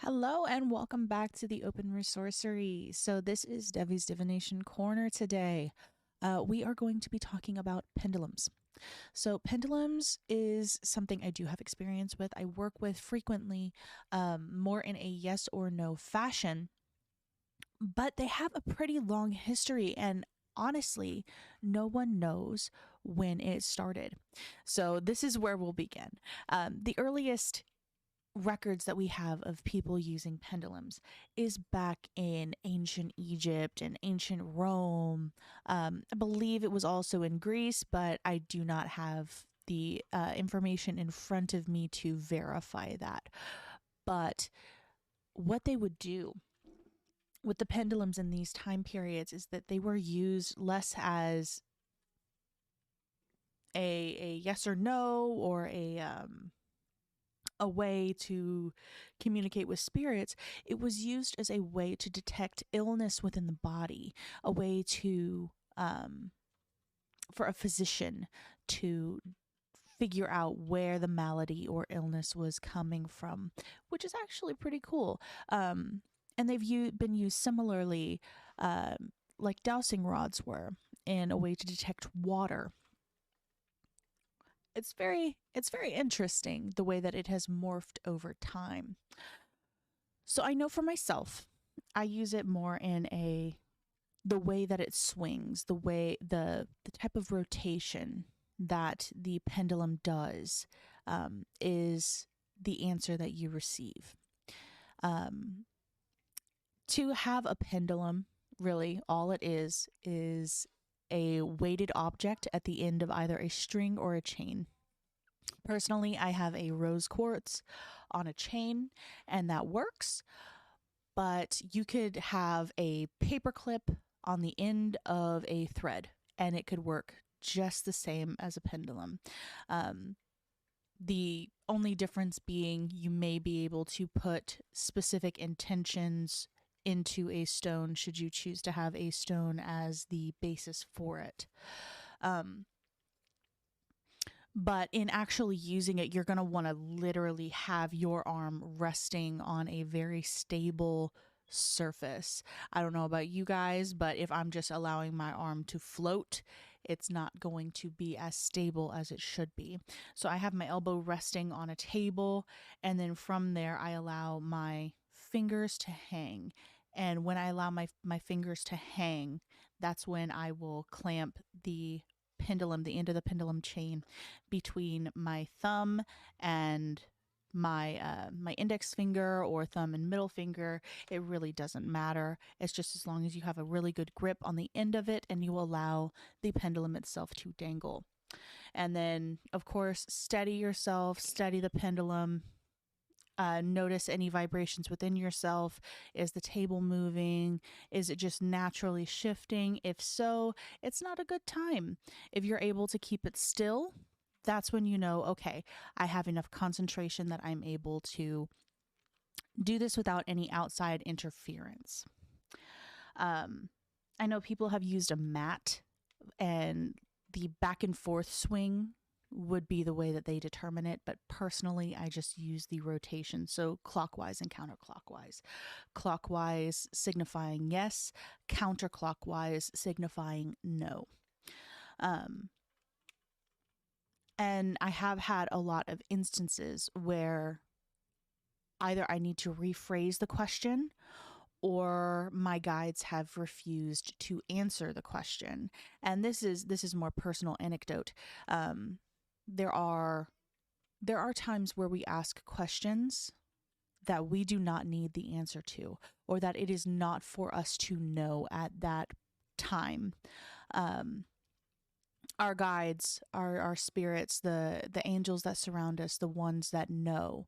Hello and welcome back to the Open Resourcery. So this is Devi's Divination Corner today. We are going to be talking about pendulums. So pendulums is something I do have experience with. I work with frequently, more in a yes or no fashion, but they have a pretty long history and honestly, no one knows when it started. So this is where we'll begin. The earliest records that we have of people using pendulums is back in ancient Egypt and ancient Rome. I believe it was also in Greece, but I do not have the information in front of me to verify that. But what they would do with the pendulums in these time periods is that they were used less as a yes or no or a way to communicate with spirits. It was used as a way to detect illness within the body, a way to for a physician to figure out where the malady or illness was coming from, which is actually pretty cool. And they've been used similarly, like dowsing rods were, in a way to detect water. It's very interesting the way that it has morphed over time. So I know for myself, I use it more in the way that it swings, the type of rotation that the pendulum does, is the answer that you receive. Um, to have a pendulum, really, all it is a weighted object at the end of either a string or a chain. Personally, I have a rose quartz on a chain, and that works. But you could have a paper clip on the end of a thread, and it could work just the same as a pendulum. Um, the only difference being you may be able to put specific intentions into a stone should you choose to have a stone as the basis for it. Um, but in actually using it, you're going to want to literally have your arm resting on a very stable surface. I don't know about you guys, but if I'm just allowing my arm to float, it's not going to be as stable as it should be. So I have my elbow resting on a table, and then from there, I allow my fingers to hang. And when I allow my fingers to hang, that's when I will clamp the pendulum, the end of the pendulum chain, between my thumb and my index finger, or thumb and middle finger. It really doesn't matter. It's just as long as you have a really good grip on the end of it and you allow the pendulum itself to dangle. And then, of course, steady yourself, steady the pendulum. Notice any vibrations within yourself. Is the table moving? Is it just naturally shifting? If so, it's not a good time. If you're able to keep it still, that's when you know, okay, I have enough concentration that I'm able to do this without any outside interference. I know people have used a mat, and the back and forth swing would be the way that they determine it. But personally, I just use the rotation. So clockwise and counterclockwise. Clockwise signifying yes, counterclockwise signifying no. And I have had a lot of instances where either I need to rephrase the question or my guides have refused to answer the question. And this is more personal anecdote. There are times where we ask questions that we do not need the answer to, or that it is not for us to know at that time. Our guides, our spirits, the angels that surround us, the ones that know,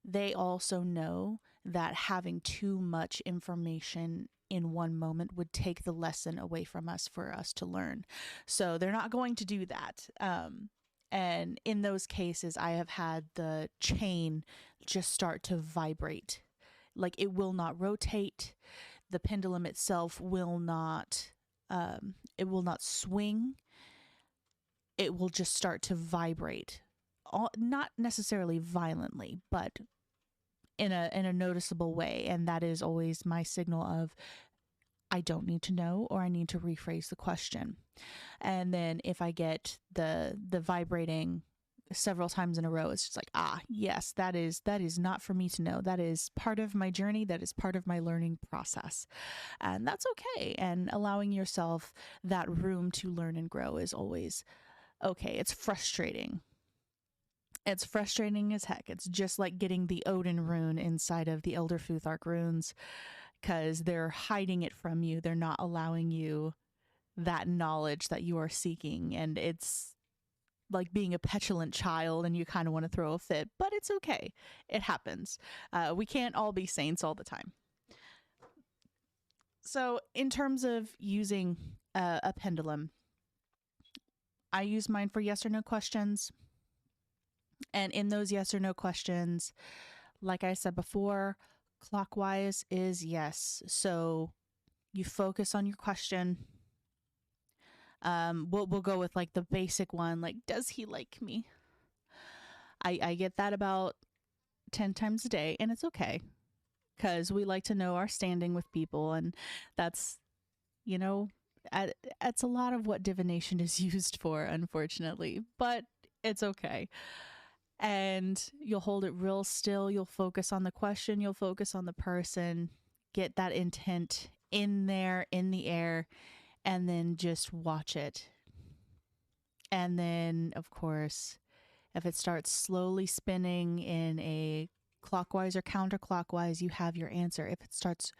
they also know that having too much information in one moment would take the lesson away from us for us to learn. So they're not going to do that. And in those cases, I have had the chain just start to vibrate. Like, it will not rotate. The pendulum itself will not, it will not swing. It will just start to vibrate. Not necessarily violently, but in a noticeable way, and that is always my signal of I don't need to know, or I need to rephrase the question. And then if I get the vibrating several times in a row, it's just like, yes, that is not for me to know. That is part of my journey. That is part of my learning process. And that's okay. And allowing yourself that room to learn and grow is always okay. It's frustrating. It's frustrating as heck. It's just like getting the Odin rune inside of the Elder Futhark runes, because they're hiding it from you. They're not allowing you that knowledge that you are seeking. And it's like being a petulant child and you kind of want to throw a fit, but it's okay. It happens. We can't all be saints all the time. So in terms of using a pendulum, I use mine for yes or no questions. And in those yes or no questions, like I said before, clockwise is yes. So you focus on your question. We'll go with like the basic one, like, does he like me? I get that about 10 times a day, and it's okay, because we like to know our standing with people, and that's, you know, that's a lot of what divination is used for, unfortunately, but it's okay. And you'll hold it real still. You'll focus on the question. You'll focus on the person. Get that intent in there, in the air, and then just watch it. And then, of course, if it starts slowly spinning in a clockwise or counterclockwise, you have your answer. If it starts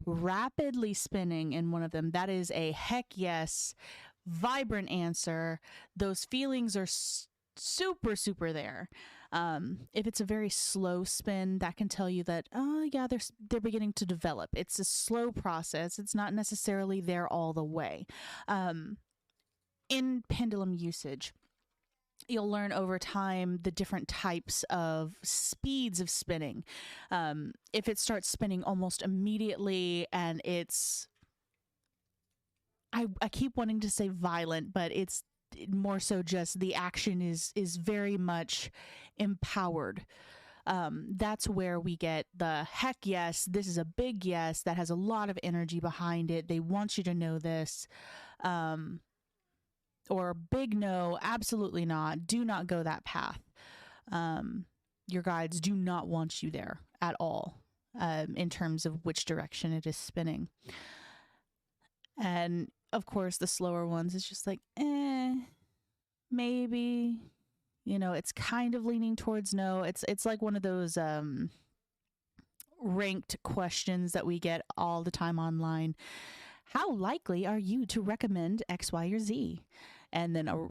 rapidly spinning in one of them, that is a heck yes, vibrant answer. Those feelings are super, super there. If it's a very slow spin, that can tell you that, oh yeah, they're beginning to develop. It's a slow process. It's not necessarily there all the way. In pendulum usage, you'll learn over time the different types of speeds of spinning. If it starts spinning almost immediately and it's, I keep wanting to say violent, but it's more so just the action is very much empowered. That's where we get the heck yes, this is a big yes that has a lot of energy behind it. They want you to know this. Or big no, absolutely not. Do not go that path. Your guides do not want you there at all, in terms of which direction it is spinning. And of course, the slower ones, it's just like, maybe, you know, it's kind of leaning towards no. It's like one of those ranked questions that we get all the time online. How likely are you to recommend X, Y, or Z? And then